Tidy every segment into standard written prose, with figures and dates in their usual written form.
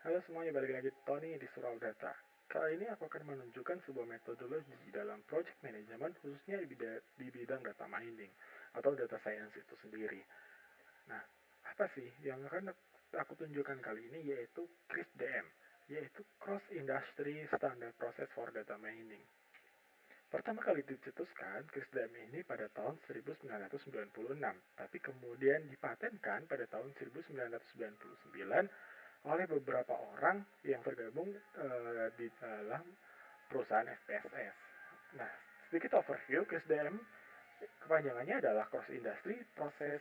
Halo semuanya, balik lagi Tony di Surau Data. Kali ini aku akan menunjukkan sebuah metodologi dalam project management khususnya di bidang data mining atau data science itu sendiri. Nah, apa sih yang akan aku tunjukkan kali ini yaitu CRISP-DM, yaitu Cross Industry Standard Process for Data Mining. Pertama kali dicetuskan CRISP-DM ini pada tahun 1996, tapi kemudian dipatenkan pada tahun 1999 oleh beberapa orang yang tergabung di dalam perusahaan SPSS. Nah, sedikit overview, KSDM kepanjangannya adalah Cross Industry Process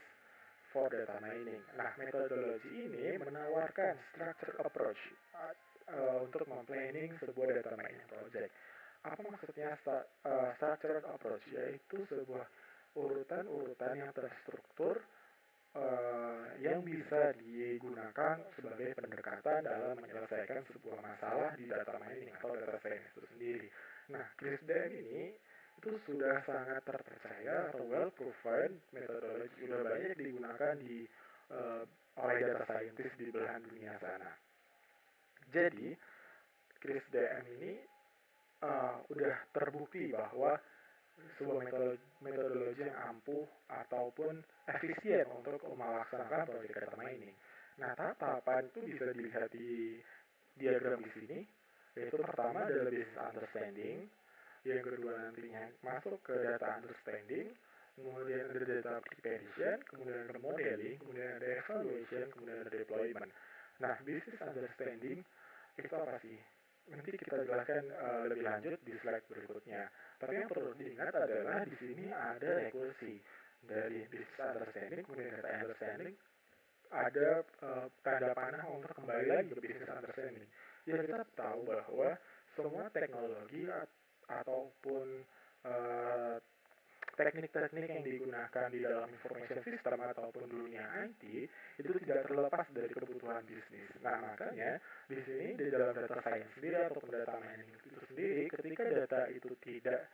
for Data Mining. Nah, metodologi ini menawarkan structure approach untuk memplanning sebuah data mining project. Apa maksudnya structured approach? Yaitu sebuah urutan-urutan yang terstruktur yang bisa digunakan sebagai pendekatan dalam menyelesaikan sebuah masalah di data mining atau data science itu sendiri. Nah, CRISP-DM ini itu sudah sangat terpercaya atau well proven metodologi sudah banyak digunakan oleh data scientist di belahan dunia sana. Jadi, CRISP-DM ini udah terbukti bahwa sebuah metodologi yang ampuh ataupun efisien untuk melaksanakan proyek data mining. Nah, tahapan itu bisa dilihat di diagram di sini, yaitu pertama adalah business understanding, yang kedua nantinya masuk ke data understanding, kemudian ada data preparation, kemudian ada modeling, kemudian ada evaluation, kemudian ada deployment. Nah, business understanding itu apa sih? Nanti kita jelaskan lebih lanjut di slide berikutnya. Tapi yang perlu diingat adalah di sini ada rekursi dari business understanding, kemudian data understanding, ada tanda panah untuk kembali lagi ke business understanding. Ya kita tahu bahwa semua teknologi ataupun uh, teknik-teknik yang digunakan di dalam information system ataupun dunia IT itu tidak terlepas dari kebutuhan bisnis. Nah, makanya di sini di dalam data science sendiri ataupun data mining itu sendiri, ketika data itu tidak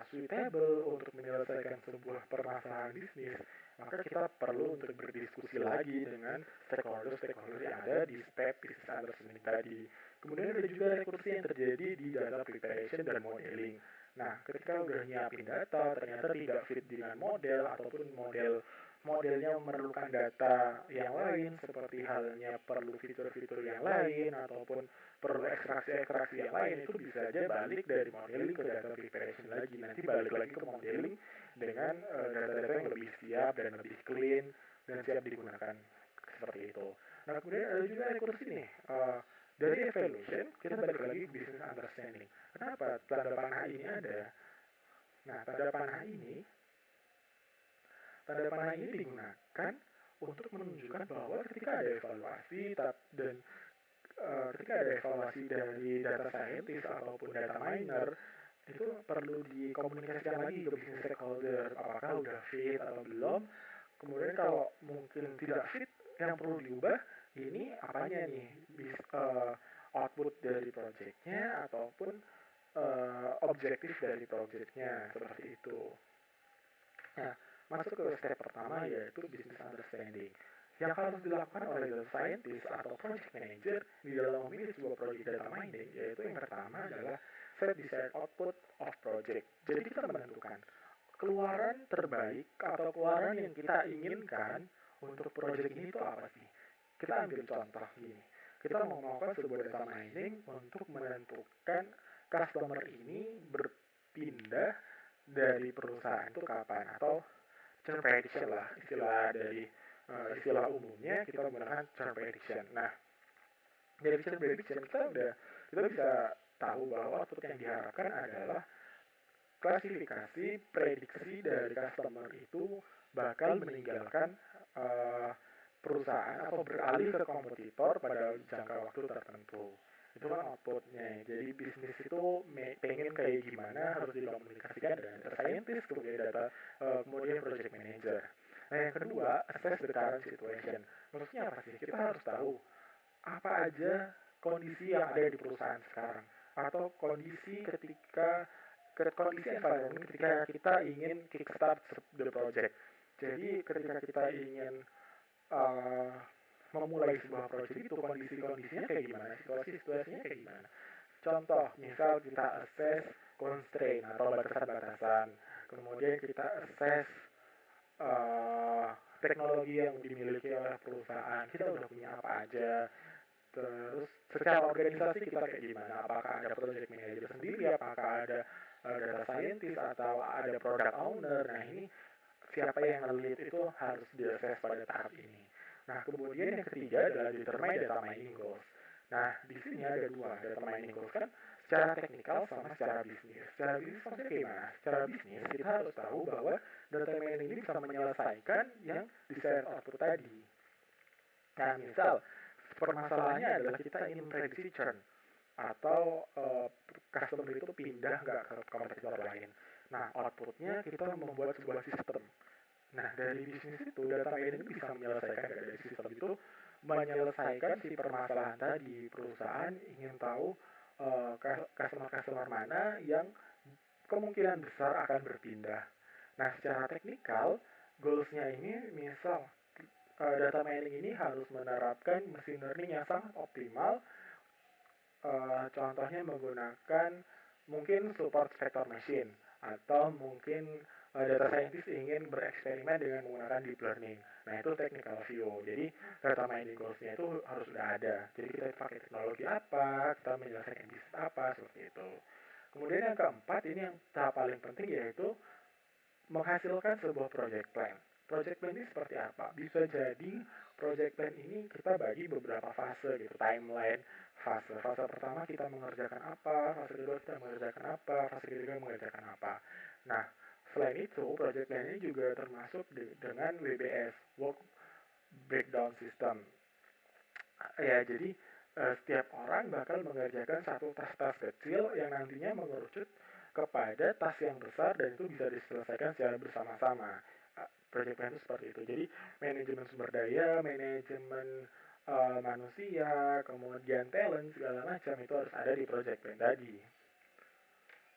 suitable untuk menyelesaikan sebuah permasalahan bisnis, maka kita perlu untuk berdiskusi lagi dengan stakeholder-stakeholder yang ada di step business understanding tadi. Kemudian ada juga rekursi yang terjadi di data preparation dan modeling. Nah, ketika udah nyiapin data, ternyata tidak fit dengan model ataupun modelnya memerlukan data yang lain seperti halnya perlu fitur-fitur yang lain ataupun perlu ekstraksi-ekstraksi yang lain, itu bisa aja balik dari modeling ke data preparation lagi. Nanti balik lagi ke modeling dengan data-data yang lebih siap dan lebih clean dan siap digunakan seperti itu. Nah, kemudian ada juga rekursi nih. Dari evaluation, kita balik lagi ke business understanding. Kenapa tanda panah ini ada? Nah, tanda panah ini digunakan untuk menunjukkan bahwa ketika ada evaluasi dan ketika ada evaluasi dari data scientist ataupun data miner, itu perlu dikomunikasikan lagi ke business stakeholder apakah udah fit atau belum. Kemudian kalau mungkin tidak fit, yang perlu diubah ini apanya nih, output dari projectnya ataupun objektif dari projectnya seperti itu. Nah, masuk ke step pertama yaitu business understanding. Yang harus dilakukan oleh data scientist atau project manager di dalam memilih sebuah project data mining yaitu yang pertama adalah set desired output of project. Jadi kita menentukan keluaran terbaik atau keluaran yang kita inginkan untuk project ini itu apa sih? Kita ambil contoh gini. Kita mau melakukan sebuah data mining untuk menentukan customer ini berpindah dari perusahaan itu kapan, atau churn prediction lah istilah umumnya kita menggunakan churn prediction. Nah, dari churn prediction kita bisa tahu bahwa output yang diharapkan adalah klasifikasi prediksi dari customer itu bakal meninggalkan uh, perusahaan atau beralih ke kompetitor pada jangka waktu tertentu. Itu kan outputnya. Jadi bisnis itu pengen kayak gimana harus dikomunikasikan dengan data scientist, kemudian kemudian project manager. Nah, yang kedua, assess the current situation. Maksudnya apa sih? Kita harus tahu apa aja kondisi yang ada di perusahaan sekarang atau kondisi environment ketika kita ingin kickstart the project. Jadi ketika kita ingin uh, memulai sebuah proyek itu kondisi-kondisinya kayak gimana, situasinya kayak gimana. Contoh, misal kita assess constraint atau batasan-batasan, kemudian kita assess teknologi yang dimiliki oleh perusahaan, kita udah punya apa aja, terus secara organisasi kita kayak gimana, apakah ada project manager sendiri, apakah ada data scientist atau ada product owner. Nah, ini siapa yang nge-lead itu harus di-assess pada tahap ini. Nah, kemudian yang ketiga adalah determine data mining goals. Nah, di sini ada dua, data mining goals kan secara teknikal sama secara bisnis. Secara bisnis maksudnya gimana? Secara bisnis kita harus tahu bahwa data mining ini bisa menyelesaikan yang desired output tadi. Nah, misal permasalahannya adalah kita ingin prediksi churn atau customer itu pindah nggak ke kompetitor lain. Nah, outputnya kita membuat sebuah sistem. Nah, dari bisnis itu, data mining itu bisa menyelesaikan dari sistem itu, menyelesaikan si permasalahan tadi. Perusahaan ingin tahu customer-customer mana yang kemungkinan besar akan berpindah. Nah, secara teknikal, goals-nya ini misal data mining ini harus menerapkan machine learning yang sangat optimal. Contohnya menggunakan mungkin support vector machine, atau mungkin data scientist ingin bereksperimen dengan menggunakan deep learning. Nah, itu technical view. Jadi data mining goals-nya itu harus sudah ada. Jadi kita pakai teknologi apa, kita menyelesaikan bisnis apa, seperti itu. Kemudian yang keempat, ini yang tahap paling penting, yaitu menghasilkan sebuah project plan. Project plan ini seperti apa? Bisa jadi project plan ini kita bagi beberapa fase gitu, timeline. Fase pertama kita mengerjakan apa, fase kedua kita mengerjakan apa, fase ketiga mengerjakan apa. Nah, selain itu, project plan ini juga termasuk dengan WBS, Work Breakdown System. Ya, jadi setiap orang bakal mengerjakan satu tas-tas kecil yang nantinya mengerucut kepada tas yang besar dan itu bisa diselesaikan secara bersama-sama. Project plan itu seperti itu. Jadi manajemen sumber daya, manajemen manusia, kemudian talent, segala macam itu harus ada di project plan tadi.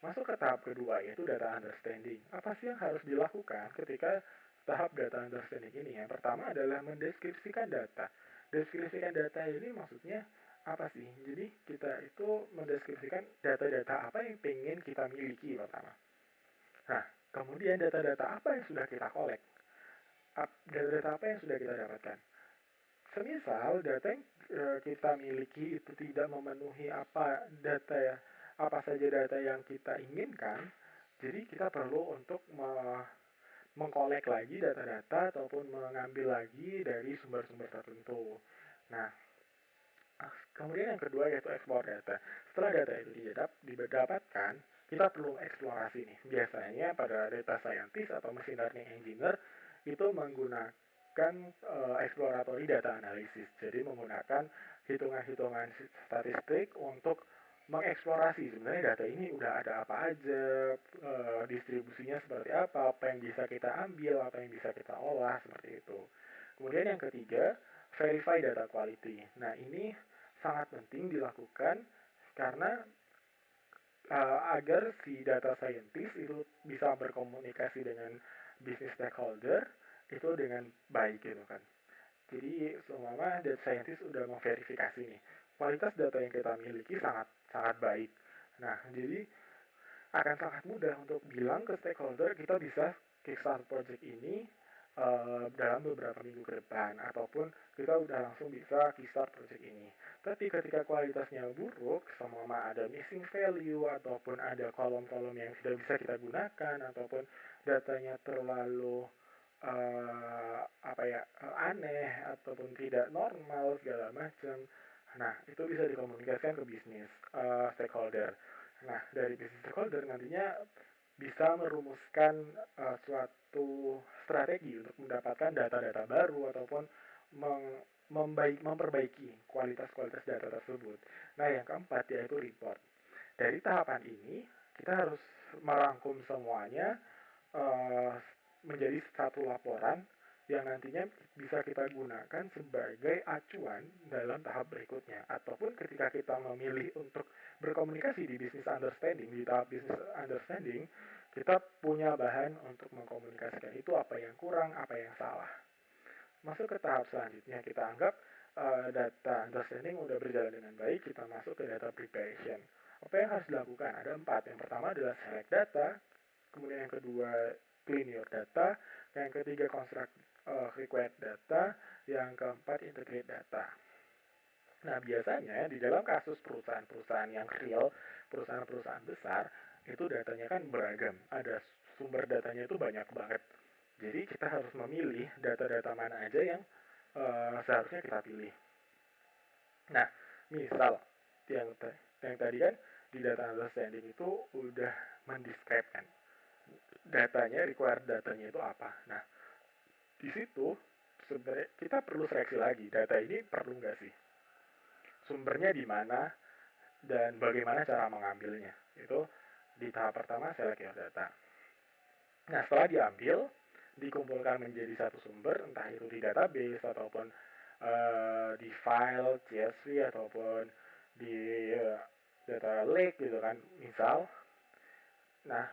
Masuk ke tahap kedua, yaitu data understanding. Apa sih yang harus dilakukan ketika tahap data understanding ini? Yang pertama adalah mendeskripsikan data. Deskripsikan data ini maksudnya apa sih? Jadi kita itu mendeskripsikan data-data apa yang pengen kita miliki pertama. Nah, kemudian data-data apa yang sudah kita collect? Data-data apa yang sudah kita dapatkan? Semisal data yang kita miliki itu tidak memenuhi apa saja data yang kita inginkan, jadi kita perlu untuk mengkolek lagi data-data ataupun mengambil lagi dari sumber-sumber tertentu. Nah, kemudian yang kedua yaitu explore data. Setelah data itu didapatkan, kita perlu eksplorasi nih. Biasanya pada data scientist atau machine learning engineer itu menggunakan exploratory data analysis. Jadi menggunakan hitungan-hitungan statistik untuk mengeksplorasi sebenarnya data ini udah ada apa aja, distribusinya seperti apa yang bisa kita ambil, apa yang bisa kita olah, seperti itu. Kemudian yang ketiga, verify data quality. Nah, ini sangat penting dilakukan karena agar si data scientist itu bisa berkomunikasi dengan business stakeholder itu dengan baik gitu kan. Jadi seumpama data scientist udah memverifikasi nih, kualitas data yang kita miliki sangat baik. Nah, jadi akan sangat mudah untuk bilang ke stakeholder kita bisa kickstart project ini dalam beberapa minggu ke depan, ataupun kita udah langsung bisa kickstart project ini. Tapi ketika kualitasnya buruk, sama ada missing value, ataupun ada kolom-kolom yang tidak bisa kita gunakan, ataupun datanya terlalu aneh, ataupun tidak normal, segala macam. Nah, itu bisa dikomunikasikan ke bisnis stakeholder. Nah, dari bisnis stakeholder nantinya bisa merumuskan suatu strategi untuk mendapatkan data-data baru ataupun memperbaiki kualitas-kualitas data tersebut. Nah, yang keempat yaitu report. Dari tahapan ini, kita harus merangkum semuanya menjadi satu laporan yang nantinya bisa kita gunakan sebagai acuan dalam tahap berikutnya. Ataupun ketika kita memilih untuk berkomunikasi di business understanding, di tahap business understanding, kita punya bahan untuk mengkomunikasikan itu apa yang kurang, apa yang salah. Masuk ke tahap selanjutnya, kita anggap data understanding udah berjalan dengan baik, kita masuk ke data preparation. Apa yang harus dilakukan? Ada 4. Yang pertama adalah select data, kemudian yang kedua clean your data, yang ketiga construct required data, yang keempat integrate data. Nah, biasanya di dalam kasus perusahaan-perusahaan yang real, perusahaan-perusahaan besar, itu datanya kan beragam. Ada sumber datanya itu banyak banget. Jadi kita harus memilih data-data mana aja yang seharusnya kita pilih. Nah, misal yang tadi kan di data understanding itu udah mendescribe datanya, required datanya itu apa. Nah, di situ sebenarnya kita perlu seleksi lagi, data ini perlu nggak sih? Sumbernya di mana dan bagaimana cara mengambilnya. Itu di tahap pertama select your data. Nah, setelah diambil, dikumpulkan menjadi satu sumber, entah itu di database ataupun di file CSV ataupun di data lake gitu kan, misal. Nah,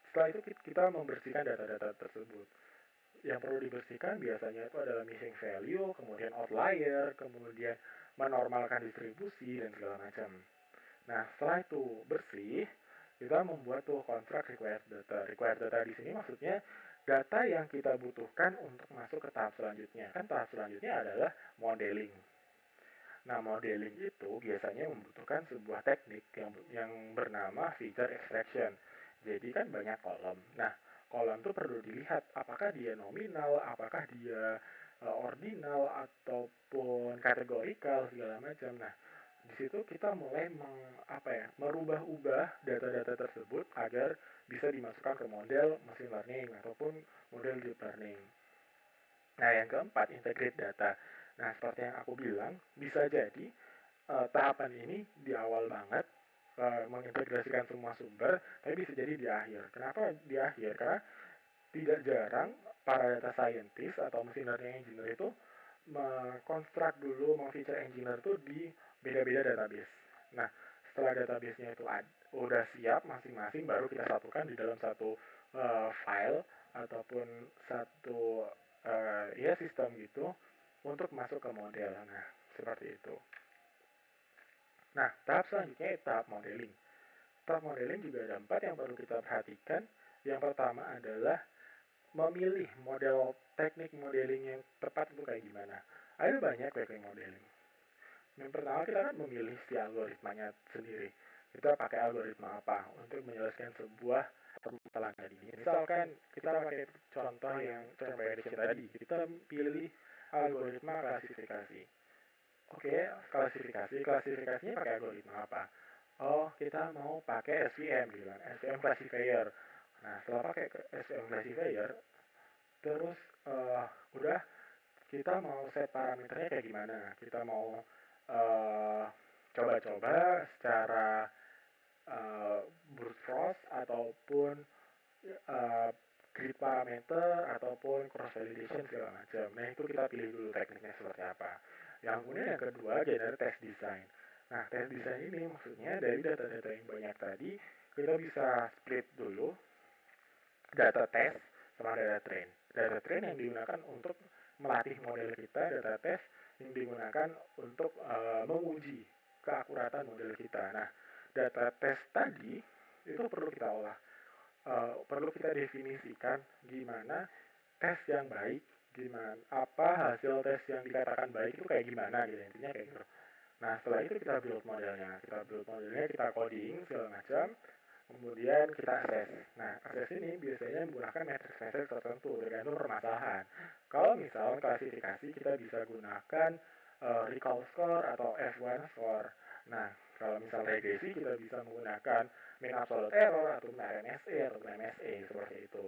setelah itu kita membersihkan data-data tersebut. Yang perlu dibersihkan biasanya itu adalah missing value, kemudian outlier, kemudian menormalkan distribusi dan segala macam. Nah, setelah itu bersih, kita membuat tuh construct required data. Required data di sini maksudnya data yang kita butuhkan untuk masuk ke tahap selanjutnya. Kan tahap selanjutnya adalah modeling. Nah, modeling itu biasanya membutuhkan sebuah teknik yang bernama feature extraction. Jadi kan banyak kolom. Nah, kolom itu perlu dilihat apakah dia nominal, apakah dia ordinal ataupun kategorikal segala macam. Nah, di situ kita mulai merubah-ubah data-data tersebut agar bisa dimasukkan ke model machine learning ataupun model deep learning. Nah, yang keempat, integrate data. Nah, seperti yang aku bilang, bisa jadi tahapan ini di awal banget mengintegrasikan semua sumber, tapi bisa jadi di akhir. Kenapa di akhir? Karena tidak jarang para data scientist atau machine learning engineer itu mengkonstruk dulu, feature engineer itu di beda-beda database. Nah, setelah database-nya itu udah siap masing-masing, baru kita satukan di dalam satu file ataupun satu sistem gitu untuk masuk ke model. Nah, seperti itu. Nah, tahap selanjutnya tahap modeling. Tahap modeling juga ada 4 yang perlu kita perhatikan. Yang pertama adalah memilih model teknik modeling yang tepat untuk kayak gimana. Ada banyak teknik modeling. Yang pertama kita kan memilih si algoritmanya sendiri. Kita pakai algoritma apa untuk menyelesaikan sebuah permasalahan tadi. Misalkan kita pakai contoh yang prediction tadi, kita pilih algoritma klasifikasi. Oke, klasifikasinya pakai algoritma apa? Oh, kita mau pakai SVM gitu kan, SVM classifier. Nah, setelah pakai SVM classifier, terus udah kita mau set parameternya kayak gimana? Kita mau coba-coba secara brute force ataupun grid parameter ataupun cross validation segala macam. Nah, itu kita pilih dulu tekniknya seperti apa. Yang kemudian yang kedua generate test design. Nah, test design ini maksudnya dari data-data yang banyak tadi kita bisa split dulu data test sama data train. Data train yang digunakan untuk melatih model kita, data test yang digunakan untuk menguji keakuratan model kita. Nah, data test tadi itu perlu kita olah. Perlu kita definisikan gimana tes yang baik, gimana apa hasil tes yang dikatakan baik itu kayak gimana gitu, intinya kayak gitu. Nah, setelah itu kita build modelnya, kita coding segala macam, kemudian kita assess. Nah, assess ini biasanya menggunakan matrix tertentu tergantung permasalahan. Kalau misal klasifikasi kita bisa gunakan recall score atau F1 score. Nah, kalau misal regresi kita bisa menggunakan mean absolute error atau RMSE atau MSE seperti itu.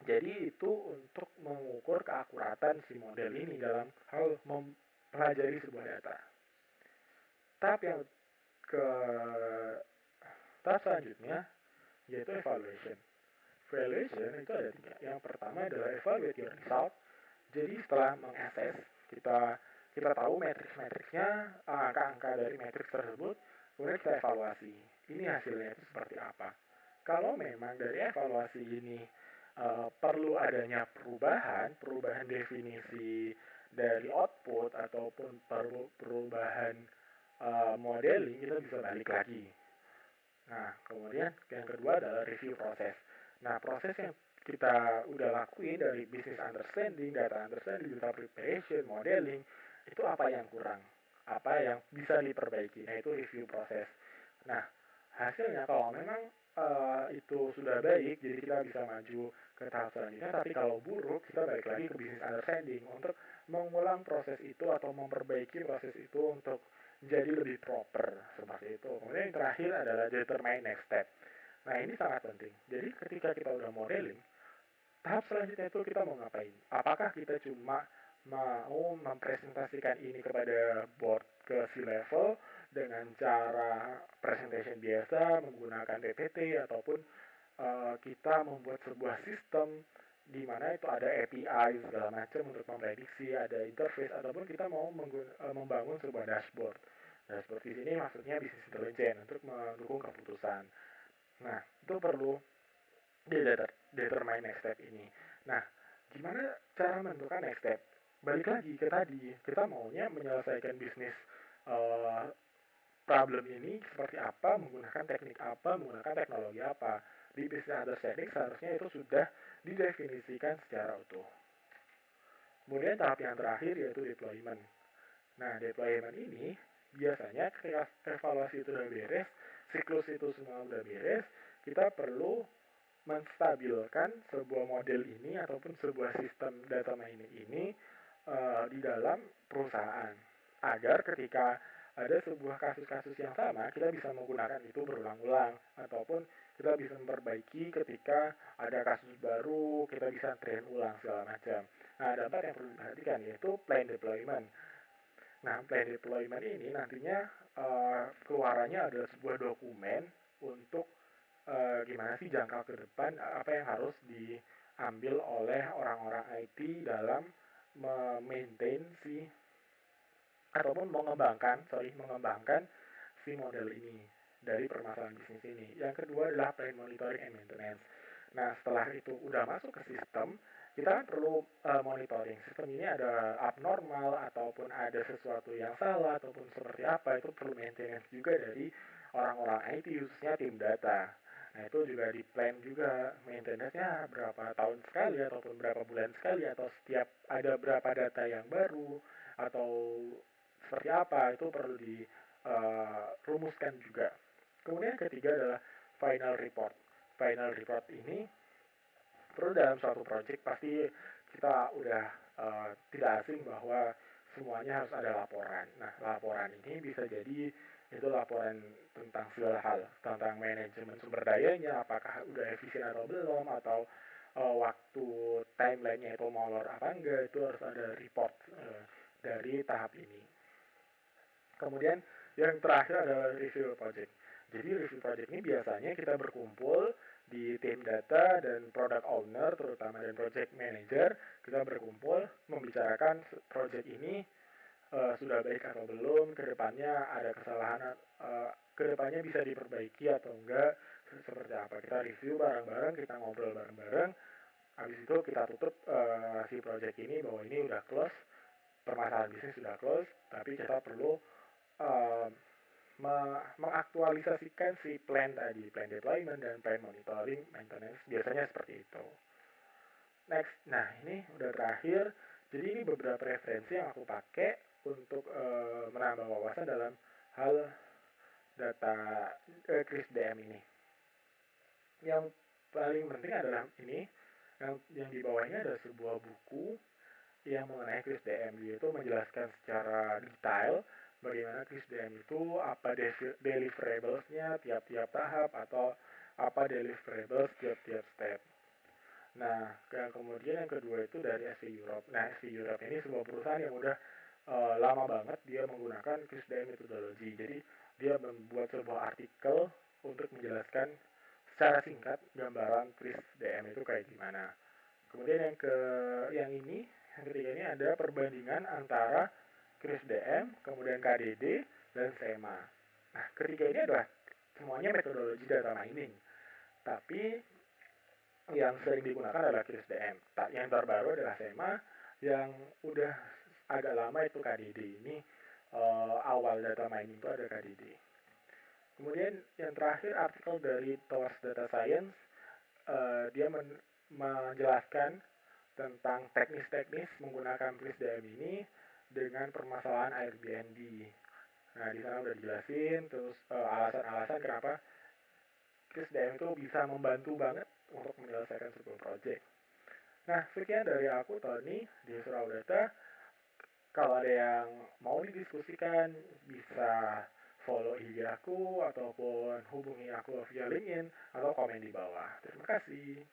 Jadi itu untuk mengukur keakuratan si model ini dalam hal mempelajari sebuah data. Tahap selanjutnya yaitu evaluation. Evaluation itu ada 3. Yang pertama adalah evaluate your result. Jadi setelah mengakses, kita tahu matriks-matriksnya, angka-angka dari matriks tersebut, kemudian kita evaluasi. Ini hasilnya itu seperti apa. Kalau memang dari evaluasi ini perlu adanya perubahan definisi dari output ataupun perubahan modeling, kita bisa balik lagi. Nah, kemudian yang kedua adalah review proses. Nah, proses yang kita udah lakuin dari business understanding, data understanding, data preparation, modeling, itu apa yang kurang, apa yang bisa diperbaiki. Nah, itu review proses. Nah, hasilnya kalau memang itu sudah baik, jadi kita bisa maju ke tahap selanjutnya. Tapi kalau buruk, kita balik lagi ke business understanding untuk mengulang proses itu atau memperbaiki proses itu untuk jadi lebih proper seperti itu. Kemudian yang terakhir adalah determine next step. Nah, ini sangat penting. Jadi ketika kita udah modeling, tahap selanjutnya itu kita mau ngapain? Apakah kita cuma mau mempresentasikan ini kepada board ke C-level dengan cara presentation biasa menggunakan PPT, ataupun kita membuat sebuah sistem di mana itu ada API segala macam untuk memprediksi, ada interface, ataupun kita mau membangun sebuah dashboard. Dashboard di sini maksudnya business intelligence untuk mendukung keputusan. Nah, itu perlu di determine next step ini. Nah, gimana cara menentukan next step? Balik lagi ke tadi, kita maunya menyelesaikan bisnis uh, problem ini seperti apa, menggunakan teknik apa, menggunakan teknologi apa. Di business understanding seharusnya itu sudah didefinisikan secara utuh. Kemudian tahap yang terakhir yaitu deployment. Nah, deployment ini biasanya ketika evaluasi itu sudah beres, siklus itu semua sudah beres, kita perlu menstabilkan sebuah model ini ataupun sebuah sistem data mining ini di dalam perusahaan, agar ketika ada sebuah kasus-kasus yang sama, kita bisa menggunakan itu berulang-ulang, ataupun kita bisa memperbaiki ketika ada kasus baru, kita bisa train ulang segala macam. Nah, ada empat yang perlu diperhatikan, yaitu plan deployment. Nah, plan deployment ini nantinya keluarannya adalah sebuah dokumen untuk gimana sih jangka ke depan, apa yang harus diambil oleh orang-orang IT dalam memaintain si ataupun mengembangkan si model ini dari permasalahan bisnis ini. Yang kedua adalah plan monitoring and maintenance. Nah, setelah itu udah masuk ke sistem, kita kan perlu monitoring. Sistem ini ada abnormal ataupun ada sesuatu yang salah ataupun seperti apa, itu perlu maintenance juga dari orang-orang IT, khususnya tim data. Nah, itu juga di plan juga maintenance-nya berapa tahun sekali ataupun berapa bulan sekali, atau setiap ada berapa data yang baru atau seperti apa, itu perlu dirumuskan juga. Kemudian yang ketiga adalah final report. Final report ini perlu dalam suatu project, pasti kita udah tidak asing bahwa semuanya harus ada laporan. Nah, laporan ini bisa jadi itu laporan tentang segala hal, tentang manajemen sumber dayanya, apakah udah efisien atau belum, atau waktu timelinenya itu molor apa enggak, itu harus ada report dari tahap ini. Kemudian yang terakhir adalah review project. Jadi review project ini biasanya kita berkumpul di tim data dan product owner terutama dan project manager, kita berkumpul membicarakan project ini sudah baik atau belum, kedepannya ada kesalahan, kedepannya bisa diperbaiki atau enggak, seperti apa. Kita review bareng-bareng, kita ngobrol bareng-bareng, habis itu kita tutup si project ini bahwa ini udah close, permasalahan bisnis sudah close, tapi kita perlu uh, mengaktualisasikan si plan tadi, plan deployment dan plan monitoring maintenance, biasanya seperti itu. Next, nah ini udah terakhir. Jadi ini beberapa referensi yang aku pakai untuk menambah wawasan dalam hal data CRISP-DM ini. Yang paling penting adalah ini, yang di bawahnya ada sebuah buku yang mengenai CRISP-DM, yaitu menjelaskan secara detail bagaimana CRISP-DM itu, apa deliverables-nya tiap-tiap tahap, atau apa deliverables tiap-tiap step. Nah, kemudian yang kedua itu dari SV Europe. Nah, SV Europe ini sebuah perusahaan yang udah lama banget dia menggunakan CRISP-DM methodology. Jadi, dia membuat sebuah artikel untuk menjelaskan secara singkat gambaran CRISP-DM itu kayak gimana. Kemudian yang ketiga ini ada perbandingan antara CRISP-DM, kemudian KDD, dan SEMA. Nah, ketiga ini adalah semuanya metodologi data mining. Tapi yang sering digunakan adalah CRISP-DM. Yang terbaru adalah SEMA, yang udah agak lama itu KDD ini, awal data mining itu ada KDD. Kemudian yang terakhir artikel dari Towards Data Science, dia menjelaskan tentang teknis-teknis menggunakan PRISDM ini dengan permasalahan Airbnb. Nah, di sana udah dijelasin terus alasan-alasan kenapa PRISDM itu bisa membantu banget untuk menyelesaikan sebuah project. Nah, sekian dari aku Tony di Surau Data. Kalau ada yang mau didiskusikan bisa follow IG aku ataupun hubungi aku via LinkedIn atau komen di bawah. Terima kasih.